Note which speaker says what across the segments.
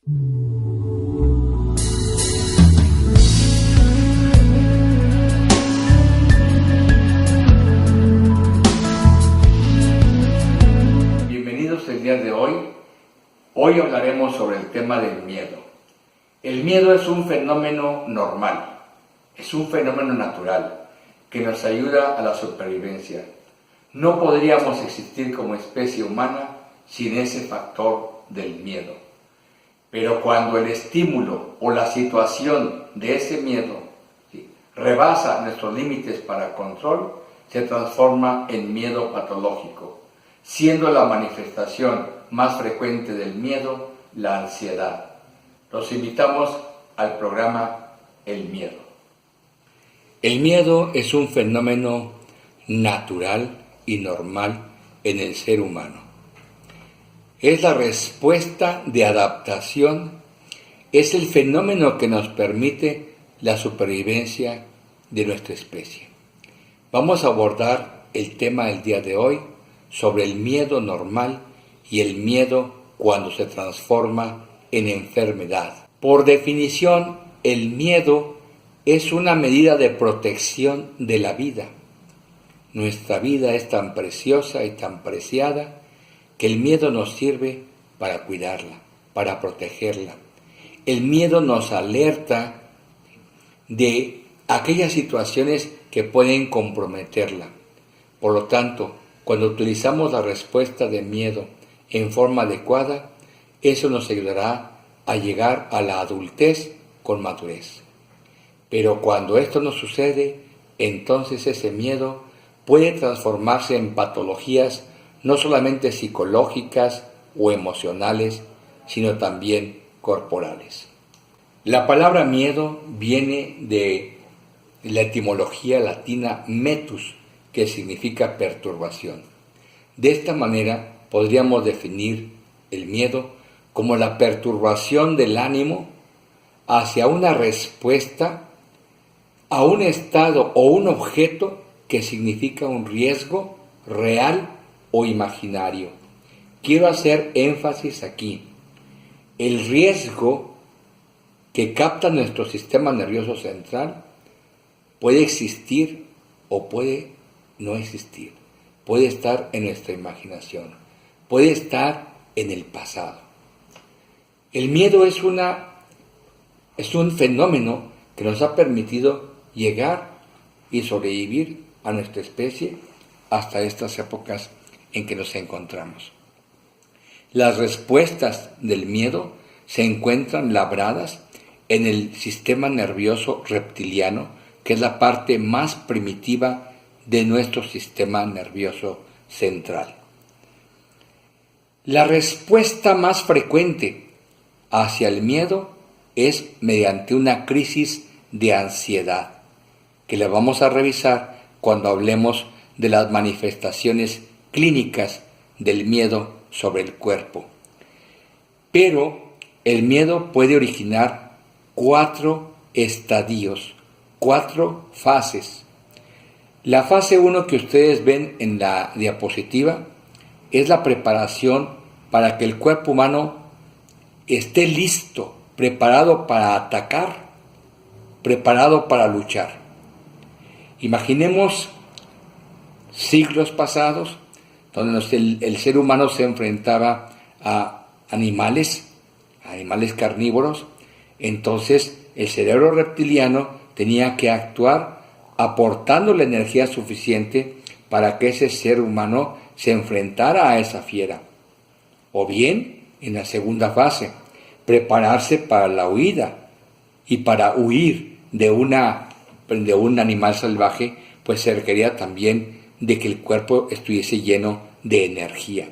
Speaker 1: Bienvenidos el día de hoy. Hoy hablaremos sobre el tema del miedo. El miedo es un fenómeno normal, es un fenómeno natural que nos ayuda a la supervivencia. No podríamos existir como especie humana sin ese factor del miedo. Pero cuando el estímulo o la situación de ese miedo rebasa nuestros límites para control, se transforma en miedo patológico, siendo la manifestación más frecuente del miedo la ansiedad. Los invitamos al programa El Miedo. El miedo es un fenómeno natural y normal en el ser humano. Es la respuesta de adaptación, es el fenómeno que nos permite la supervivencia de nuestra especie. Vamos a abordar el tema del día de hoy sobre el miedo normal y el miedo cuando se transforma en enfermedad. Por definición, el miedo es una medida de protección de la vida. Nuestra vida es tan preciosa y tan preciada que el miedo nos sirve para cuidarla, para protegerla. El miedo nos alerta de aquellas situaciones que pueden comprometerla. Por lo tanto, cuando utilizamos la respuesta de miedo en forma adecuada, eso nos ayudará a llegar a la adultez con madurez. Pero cuando esto no sucede, entonces ese miedo puede transformarse en patologías no solamente psicológicas o emocionales, sino también corporales. La palabra miedo viene de la etimología latina metus, que significa perturbación. De esta manera podríamos definir el miedo como la perturbación del ánimo hacia una respuesta a un estado o un objeto que significa un riesgo real o imaginario. Quiero hacer énfasis aquí. El riesgo que capta nuestro sistema nervioso central puede existir o puede no existir. Puede estar en nuestra imaginación. Puede estar en el pasado. El miedo es un fenómeno que nos ha permitido llegar y sobrevivir a nuestra especie hasta estas épocas en que nos encontramos. Las respuestas del miedo se encuentran labradas en el sistema nervioso reptiliano, que es la parte más primitiva de nuestro sistema nervioso central. La respuesta más frecuente hacia el miedo es mediante una crisis de ansiedad, que la vamos a revisar cuando hablemos de las manifestaciones clínicas del miedo sobre el cuerpo. Pero el miedo puede originar 4 estadios, 4 fases. La fase 1 que ustedes ven en la diapositiva es la preparación para que el cuerpo humano esté listo, preparado para atacar, preparado para luchar. Imaginemos siglos pasados donde el ser humano se enfrentaba a animales carnívoros. Entonces el cerebro reptiliano tenía que actuar aportando la energía suficiente para que ese ser humano se enfrentara a esa fiera. O bien, en la segunda fase, prepararse para la huida, y para huir de un animal salvaje, pues se requería también de que el cuerpo estuviese lleno de energía.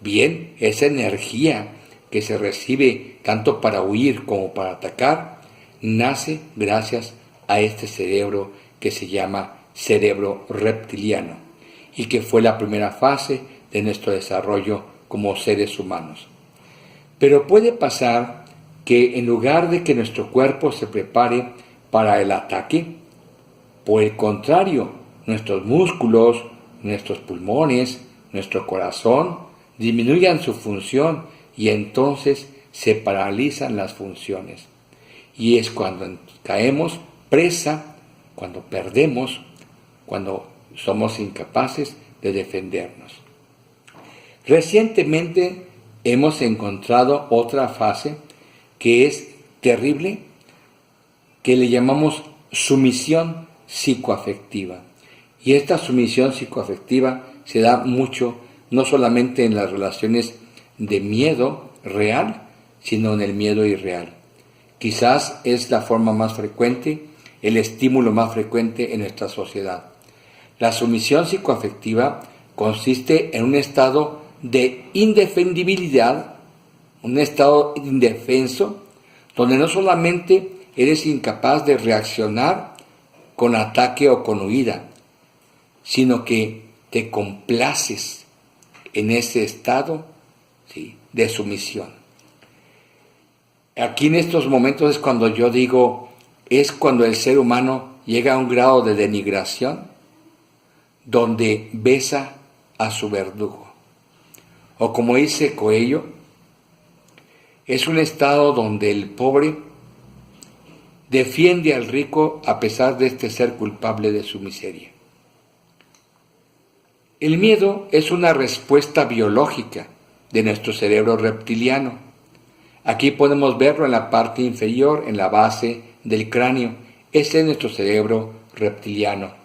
Speaker 1: Bien, esa energía que se recibe tanto para huir como para atacar, nace gracias a este cerebro que se llama cerebro reptiliano y que fue la primera fase de nuestro desarrollo como seres humanos. Pero puede pasar que en lugar de que nuestro cuerpo se prepare para el ataque, por el contrario, nuestros músculos, nuestros pulmones, nuestro corazón disminuyan su función y entonces se paralizan las funciones. Y es cuando caemos presa, cuando perdemos, cuando somos incapaces de defendernos. Recientemente hemos encontrado otra fase que es terrible, que le llamamos sumisión psicoafectiva. Y esta sumisión psicoafectiva se da mucho, no solamente en las relaciones de miedo real, sino en el miedo irreal. Quizás es la forma más frecuente, el estímulo más frecuente en nuestra sociedad. La sumisión psicoafectiva consiste en un estado de indefendibilidad, un estado indefenso, donde no solamente eres incapaz de reaccionar con ataque o con huida, sino que te complaces en ese estado, ¿sí?, de sumisión. Aquí en estos momentos es cuando yo digo, es cuando el ser humano llega a un grado de denigración, donde besa a su verdugo. O como dice Coello, es un estado donde el pobre defiende al rico a pesar de ser culpable de su miseria. El miedo es una respuesta biológica de nuestro cerebro reptiliano. Aquí podemos verlo en la parte inferior, en la base del cráneo. Ese es nuestro cerebro reptiliano.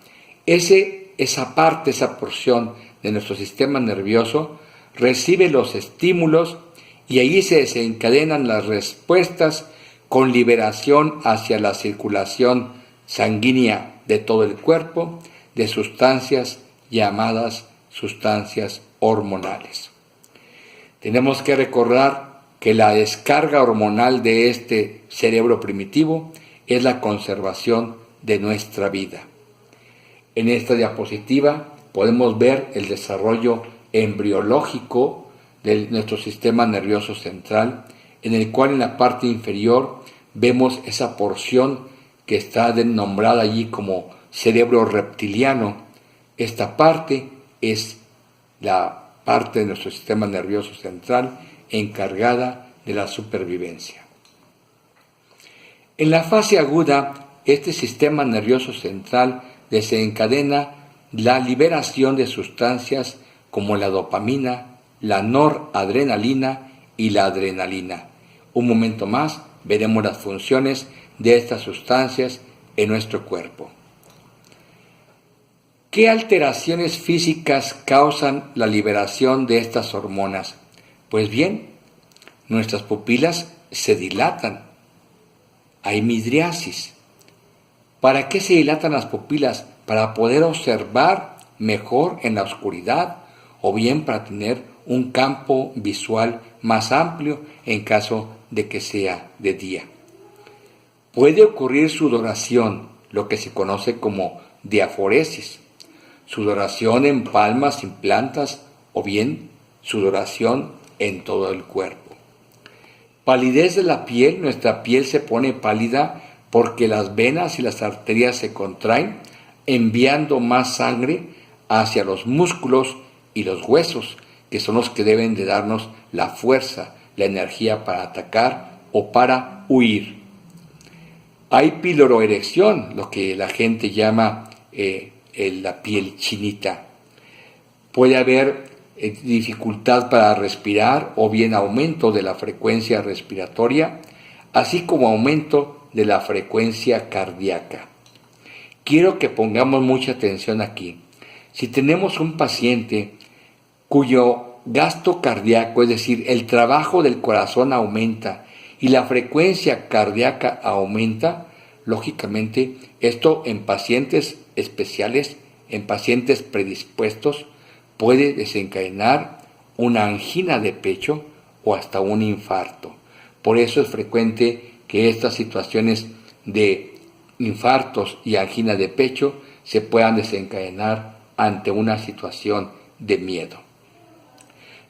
Speaker 1: Esa parte, esa porción de nuestro sistema nervioso recibe los estímulos y ahí se desencadenan las respuestas con liberación hacia la circulación sanguínea de todo el cuerpo de sustancias llamadas sustancias hormonales. Tenemos que recordar que la descarga hormonal de este cerebro primitivo es la conservación de nuestra vida. En esta diapositiva podemos ver el desarrollo embriológico de nuestro sistema nervioso central, en el cual en la parte inferior vemos esa porción que está nombrada allí como cerebro reptiliano. Esta parte es la parte de nuestro sistema nervioso central encargada de la supervivencia. En la fase aguda, este sistema nervioso central desencadena la liberación de sustancias como la dopamina, la noradrenalina y la adrenalina. Un momento más veremos las funciones de estas sustancias en nuestro cuerpo. ¿Qué alteraciones físicas causan la liberación de estas hormonas? Pues bien, nuestras pupilas se dilatan. Hay midriasis. ¿Para qué se dilatan las pupilas? Para poder observar mejor en la oscuridad o bien para tener un campo visual más amplio en caso de que sea de día. Puede ocurrir sudoración, lo que se conoce como diaforesis, sudoración en palmas y plantas o bien sudoración en todo el cuerpo. Palidez de la piel, nuestra piel se pone pálida porque las venas y las arterias se contraen, enviando más sangre hacia los músculos y los huesos, que son los que deben de darnos la fuerza, la energía para atacar o para huir. Hay piloroerección, lo que la gente llama la piel chinita. Puede haber dificultad para respirar o bien aumento de la frecuencia respiratoria, así como aumento de la frecuencia cardíaca. Quiero que pongamos mucha atención aquí. Si tenemos un paciente cuyo gasto cardíaco, es decir, el trabajo del corazón aumenta y la frecuencia cardíaca aumenta, lógicamente esto en pacientes especiales, en pacientes predispuestos, puede desencadenar una angina de pecho o hasta un infarto. Por eso es frecuente que estas situaciones de infartos y angina de pecho se puedan desencadenar ante una situación de miedo.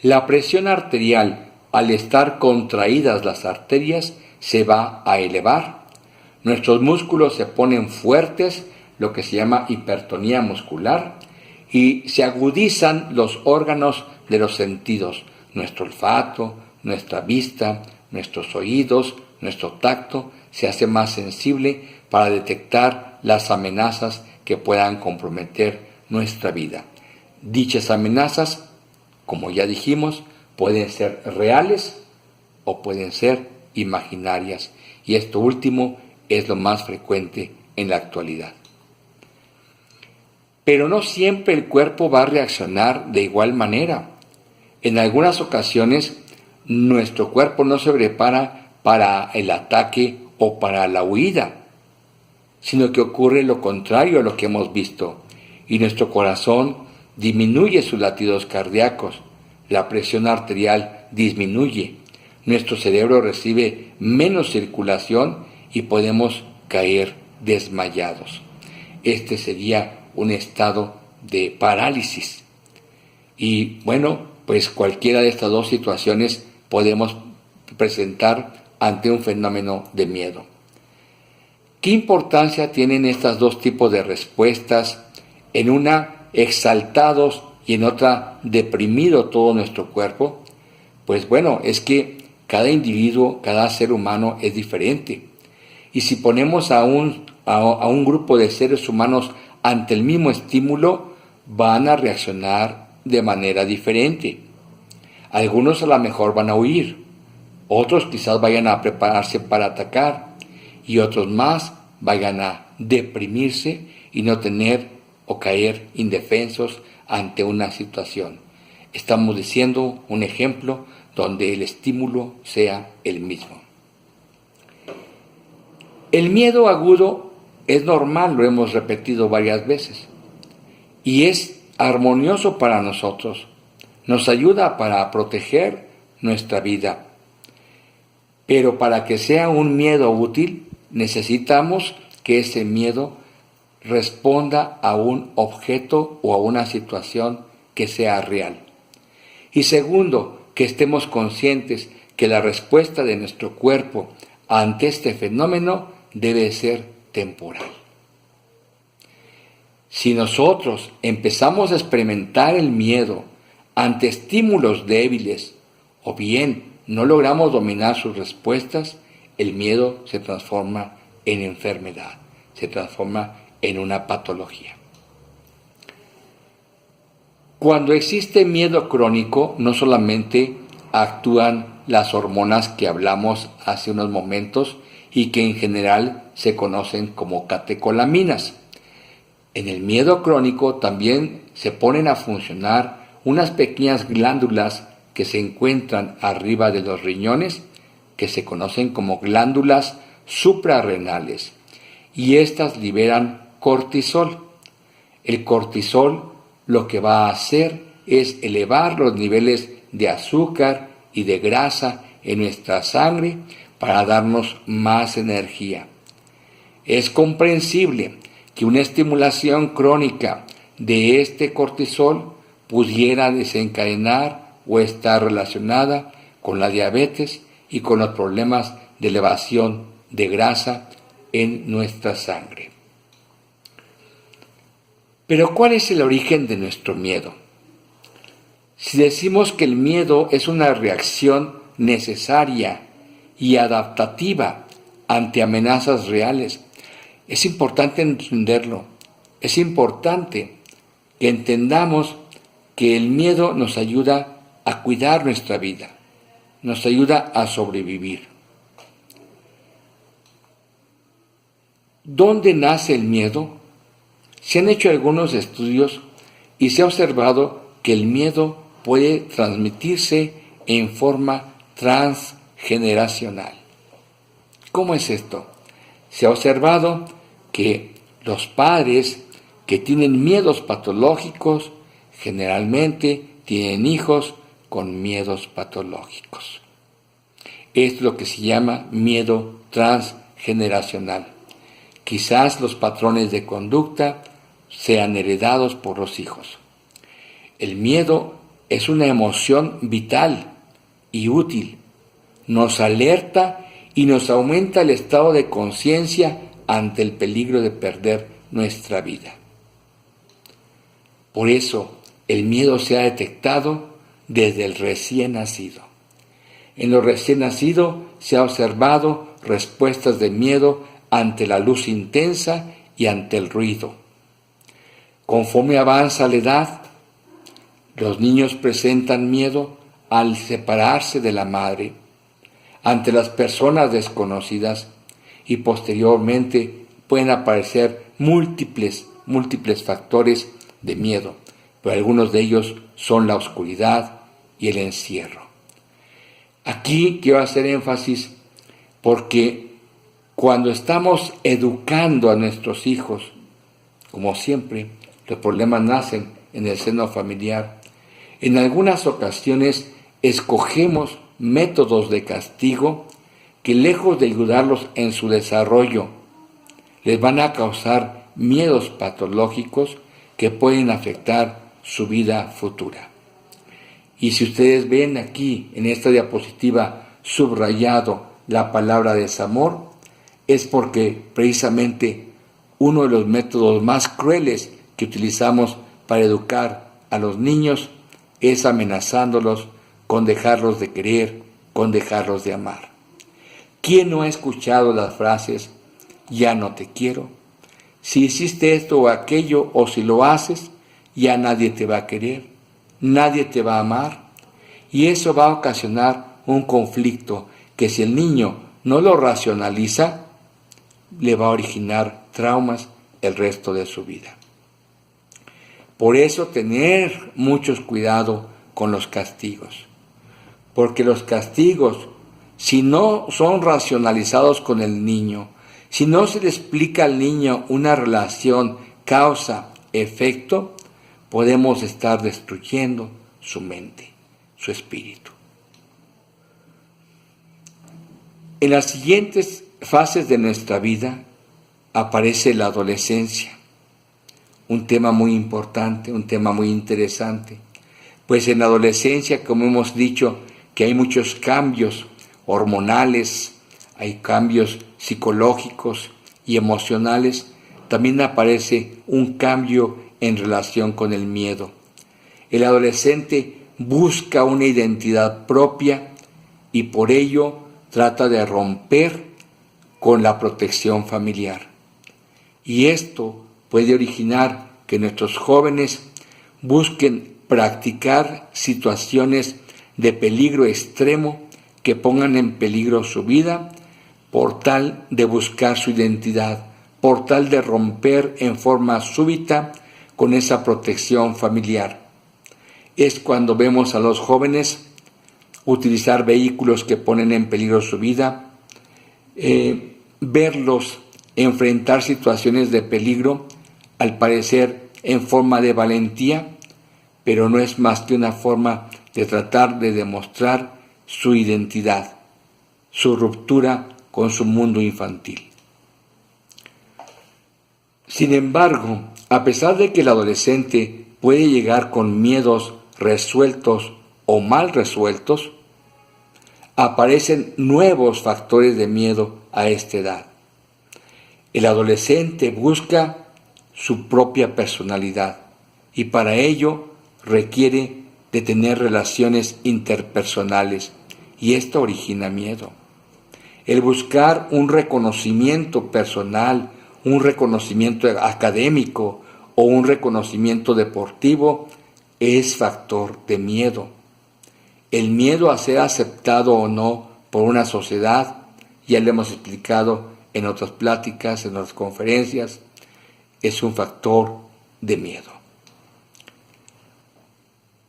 Speaker 1: La presión arterial, al estar contraídas las arterias, se va a elevar. Nuestros músculos se ponen fuertes, lo que se llama hipertonía muscular, y se agudizan los órganos de los sentidos, nuestro olfato, nuestra vista, nuestros oídos, nuestro tacto se hace más sensible para detectar las amenazas que puedan comprometer nuestra vida. Dichas amenazas, como ya dijimos, pueden ser reales o pueden ser imaginarias, y esto último es lo más frecuente en la actualidad. Pero no siempre el cuerpo va a reaccionar de igual manera. En algunas ocasiones, nuestro cuerpo no se prepara para el ataque o para la huida, sino que ocurre lo contrario a lo que hemos visto, y nuestro corazón disminuye sus latidos cardíacos, la presión arterial disminuye, nuestro cerebro recibe menos circulación y podemos caer desmayados. Este sería un estado de parálisis. Y bueno, pues cualquiera de estas dos situaciones podemos presentar ante un fenómeno de miedo. ¿Qué importancia tienen estos dos tipos de respuestas? En una, exaltados, y en otra, deprimido todo nuestro cuerpo. Pues bueno, es que cada individuo, cada ser humano es diferente. Y si ponemos a un grupo de seres humanos ante el mismo estímulo, van a reaccionar de manera diferente. Algunos a lo mejor van a huir, otros quizás vayan a prepararse para atacar, y otros más vayan a deprimirse y no tener o caer indefensos ante una situación. Estamos diciendo un ejemplo donde el estímulo sea el mismo. El miedo agudo es normal, lo hemos repetido varias veces, y es armonioso para nosotros. Nos ayuda para proteger nuestra vida. Pero para que sea un miedo útil, necesitamos que ese miedo responda a un objeto o a una situación que sea real. Y segundo, que estemos conscientes que la respuesta de nuestro cuerpo ante este fenómeno debe ser temporal. Si nosotros empezamos a experimentar el miedo ante estímulos débiles, o bien no logramos dominar sus respuestas, el miedo se transforma en enfermedad, se transforma en una patología. Cuando existe miedo crónico, no solamente actúan las hormonas que hablamos hace unos momentos y que en general se conocen como catecolaminas. En el miedo crónico también se ponen a funcionar unas pequeñas glándulas que se encuentran arriba de los riñones, que se conocen como glándulas suprarrenales, y estas liberan cortisol. El cortisol lo que va a hacer es elevar los niveles de azúcar y de grasa en nuestra sangre para darnos más energía. Es comprensible que una estimulación crónica de este cortisol pudiera desencadenar o estar relacionada con la diabetes y con los problemas de elevación de grasa en nuestra sangre. Pero ¿cuál es el origen de nuestro miedo? Si decimos que el miedo es una reacción necesaria y adaptativa ante amenazas reales, es importante entenderlo. Es importante que entendamos que el miedo nos ayuda a cuidar nuestra vida, nos ayuda a sobrevivir. ¿Dónde nace el miedo? Se han hecho algunos estudios y se ha observado que el miedo puede transmitirse en forma transgeneracional. ¿Cómo es esto? Se ha observado que los padres que tienen miedos patológicos generalmente tienen hijos con miedos patológicos. Es lo que se llama miedo transgeneracional. Quizás los patrones de conducta sean heredados por los hijos. El miedo es una emoción vital y útil. Nos alerta y nos aumenta el estado de conciencia ante el peligro de perder nuestra vida. Por eso, el miedo se ha detectado desde el recién nacido. En lo recién nacido se ha observado respuestas de miedo ante la luz intensa y ante el ruido. Conforme avanza la edad, los niños presentan miedo al separarse de la madre, ante las personas desconocidas, y posteriormente pueden aparecer múltiples factores de miedo, pero algunos de ellos son la oscuridad y el encierro. Aquí quiero hacer énfasis porque cuando estamos educando a nuestros hijos, como siempre, los problemas nacen en el seno familiar. En algunas ocasiones escogemos métodos de castigo que, lejos de ayudarlos en su desarrollo, les van a causar miedos patológicos que pueden afectar su vida futura. Y si ustedes ven aquí en esta diapositiva subrayado la palabra desamor, es porque precisamente uno de los métodos más crueles que utilizamos para educar a los niños es amenazándolos con dejarlos de querer, con dejarlos de amar. ¿Quién no ha escuchado las frases, ya no te quiero? Si hiciste esto o aquello, o si lo haces, ya nadie te va a querer, nadie te va a amar. Y eso va a ocasionar un conflicto que, si el niño no lo racionaliza, le va a originar traumas el resto de su vida. Por eso tener mucho cuidado con los castigos, porque los castigos, si no son racionalizados con el niño, si no se le explica al niño una relación causa-efecto, podemos estar destruyendo su mente, su espíritu. En las siguientes fases de nuestra vida aparece la adolescencia, un tema muy importante, un tema muy interesante, pues en la adolescencia, como hemos dicho, que hay muchos cambios hormonales, hay cambios psicológicos y emocionales, también aparece un cambio en relación con el miedo. El adolescente busca una identidad propia y por ello trata de romper con la protección familiar. Y esto puede originar que nuestros jóvenes busquen practicar situaciones de peligro extremo que pongan en peligro su vida por tal de buscar su identidad, por tal de romper en forma súbita con esa protección familiar. Es cuando vemos a los jóvenes utilizar vehículos que ponen en peligro su vida, verlos enfrentar situaciones de peligro, al parecer en forma de valentía, pero no es más que una forma de tratar de demostrar su identidad, su ruptura con su mundo infantil. Sin embargo, a pesar de que el adolescente puede llegar con miedos resueltos o mal resueltos, aparecen nuevos factores de miedo a esta edad. El adolescente busca su propia personalidad y para ello requiere de tener relaciones interpersonales y esto origina miedo. El buscar un reconocimiento personal, un reconocimiento académico o un reconocimiento deportivo es factor de miedo. El miedo a ser aceptado o no por una sociedad, ya lo hemos explicado en otras pláticas, en otras conferencias, es un factor de miedo.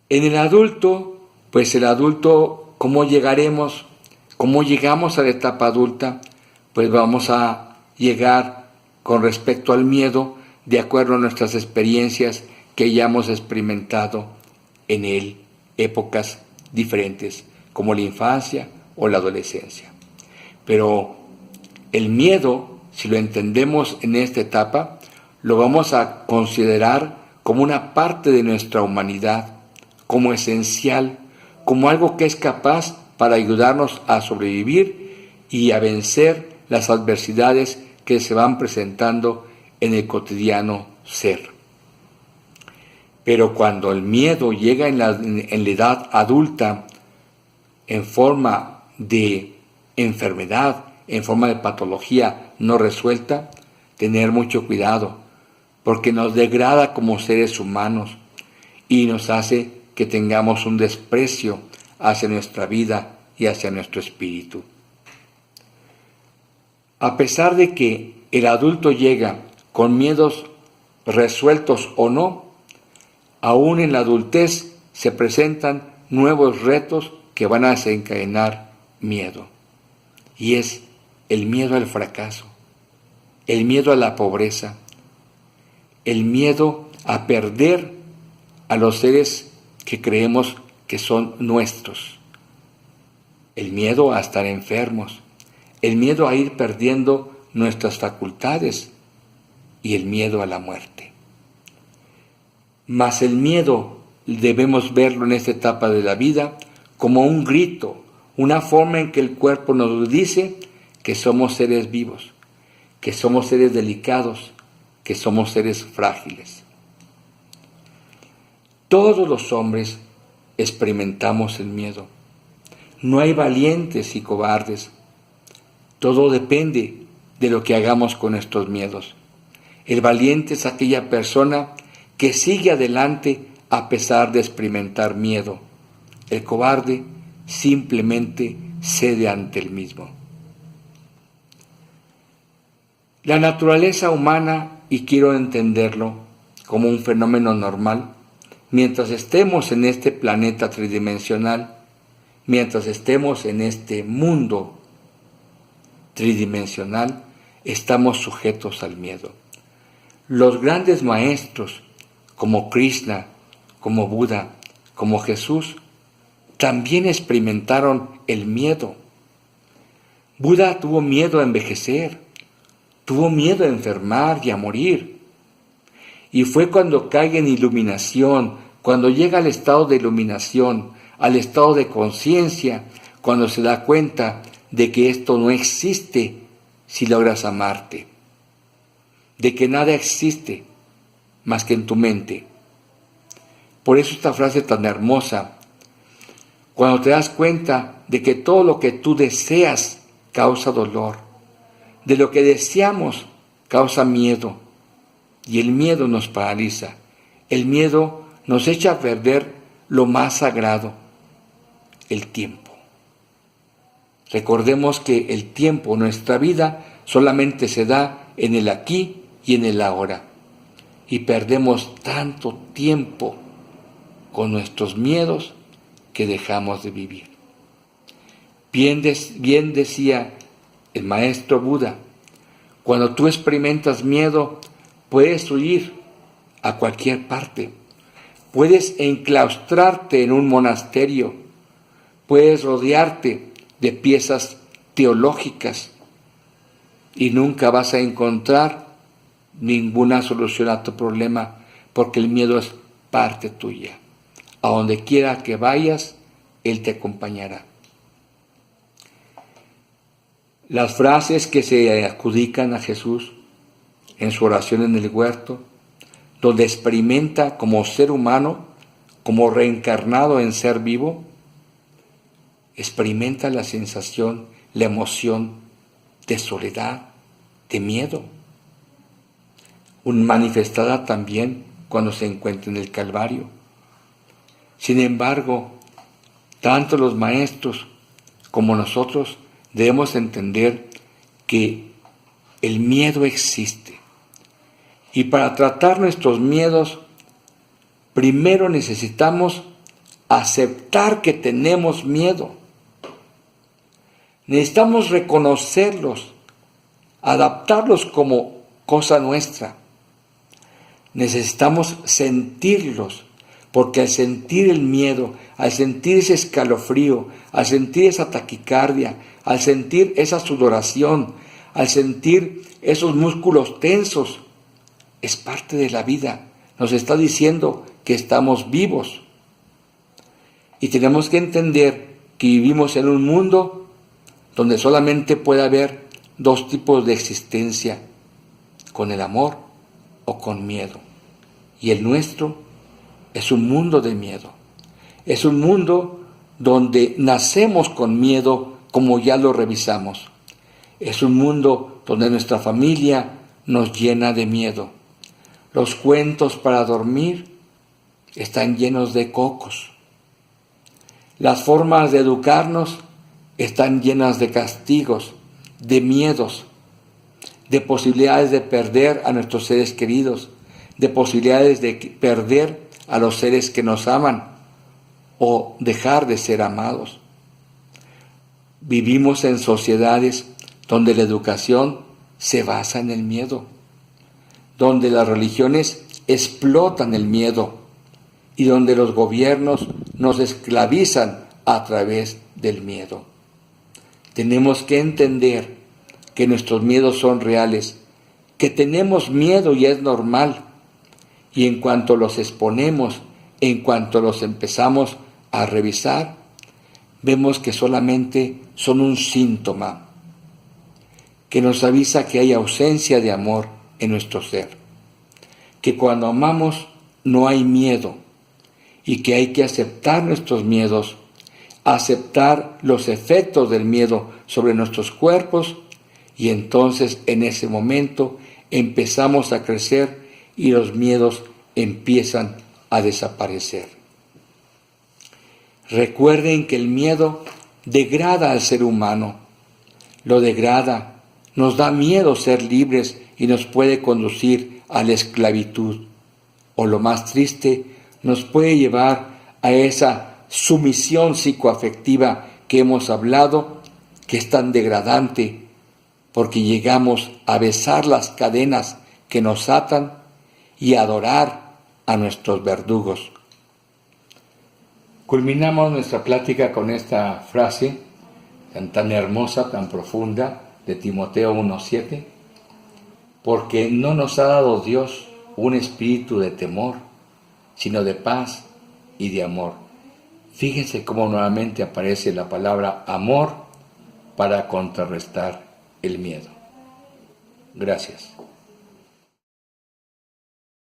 Speaker 1: En el adulto, pues el adulto, ¿cómo llegamos a la etapa adulta? Pues vamos a llegar con respecto al miedo de acuerdo a nuestras experiencias que hayamos experimentado en él, épocas diferentes, como la infancia o la adolescencia. Pero el miedo, si lo entendemos en esta etapa, lo vamos a considerar como una parte de nuestra humanidad, como esencial, como algo que es capaz para ayudarnos a sobrevivir y a vencer las adversidades que se van presentando en el cotidiano ser. Pero cuando el miedo llega en la edad adulta en forma de enfermedad, en forma de patología no resuelta, tener mucho cuidado, porque nos degrada como seres humanos y nos hace que tengamos un desprecio hacia nuestra vida y hacia nuestro espíritu. A pesar de que el adulto llega con miedos resueltos o no, aún en la adultez se presentan nuevos retos que van a desencadenar miedo. Y es el miedo al fracaso, el miedo a la pobreza, el miedo a perder a los seres que creemos que son nuestros, el miedo a estar enfermos, el miedo a ir perdiendo nuestras facultades y el miedo a la muerte. Mas el miedo debemos verlo en esta etapa de la vida como un grito, una forma en que el cuerpo nos dice que somos seres vivos, que somos seres delicados, que somos seres frágiles. Todos los hombres experimentamos el miedo. No hay valientes y cobardes. Todo depende de lo que hagamos con nuestros miedos. El valiente es aquella persona que sigue adelante a pesar de experimentar miedo. El cobarde simplemente cede ante el mismo. La naturaleza humana, y quiero entenderlo como un fenómeno normal, mientras estemos en este planeta tridimensional, mientras estemos en este mundo tridimensional, estamos sujetos al miedo. Los grandes maestros, como Krishna, como Buda, como Jesús, también experimentaron el miedo. Buda tuvo miedo a envejecer, tuvo miedo a enfermar y a morir. Y fue cuando cae en iluminación, cuando llega al estado de iluminación, al estado de conciencia, cuando se da cuenta de que esto no existe si logras amarte, de que nada existe más que en tu mente. Por eso esta frase tan hermosa, cuando te das cuenta de que todo lo que tú deseas causa dolor, de lo que deseamos causa miedo, y el miedo nos paraliza, el miedo nos echa a perder lo más sagrado, el tiempo. Recordemos que el tiempo, nuestra vida, solamente se da en el aquí y en el ahora. Y perdemos tanto tiempo con nuestros miedos que dejamos de vivir. Bien decía el maestro Buda, cuando tú experimentas miedo, puedes huir a cualquier parte. Puedes enclaustrarte en un monasterio. Puedes rodearte de piezas teológicas y nunca vas a encontrar ninguna solución a tu problema, porque el miedo es parte tuya. A donde quiera que vayas, Él te acompañará. Las frases que se adjudican a Jesús en su oración en el huerto, donde experimenta como ser humano, como reencarnado en ser vivo, experimenta la sensación, la emoción de soledad, de miedo, manifestada también cuando se encuentra en el Calvario. Sin embargo, tanto los maestros como nosotros debemos entender que el miedo existe. Y para tratar nuestros miedos, primero necesitamos aceptar que tenemos miedo. Necesitamos reconocerlos, adaptarlos como cosa nuestra. Necesitamos sentirlos, porque al sentir el miedo, al sentir ese escalofrío, al sentir esa taquicardia, al sentir esa sudoración, al sentir esos músculos tensos, es parte de la vida. Nos está diciendo que estamos vivos. Y tenemos que entender que vivimos en un mundo donde solamente puede haber dos tipos de existencia, con el amor o con miedo. Y el nuestro es un mundo de miedo. Es un mundo donde nacemos con miedo como ya lo revisamos. Es un mundo donde nuestra familia nos llena de miedo. Los cuentos para dormir están llenos de cocos. Las formas de educarnos están llenas de castigos, de miedos, de posibilidades de perder a nuestros seres queridos, de posibilidades de perder a los seres que nos aman o dejar de ser amados. Vivimos en sociedades donde la educación se basa en el miedo, donde las religiones explotan el miedo y donde los gobiernos nos esclavizan a través del miedo. Tenemos que entender que nuestros miedos son reales, que tenemos miedo y es normal, y en cuanto los exponemos, en cuanto los empezamos a revisar, vemos que solamente son un síntoma que nos avisa que hay ausencia de amor en nuestro ser, que cuando amamos no hay miedo y que hay que aceptar nuestros miedos, aceptar los efectos del miedo sobre nuestros cuerpos y entonces en ese momento empezamos a crecer y los miedos empiezan a desaparecer. Recuerden que el miedo degrada al ser humano, lo degrada, nos da miedo ser libres y nos puede conducir a la esclavitud. O lo más triste, nos puede llevar a esa sumisión psicoafectiva que hemos hablado, que es tan degradante, porque llegamos a besar las cadenas que nos atan y a adorar a nuestros verdugos. Culminamos nuestra plática con esta frase tan hermosa, tan profunda, de Timoteo 1:7, porque no nos ha dado Dios un espíritu de temor, sino de paz y de amor. Fíjense cómo nuevamente aparece la palabra amor para contrarrestar el miedo. Gracias.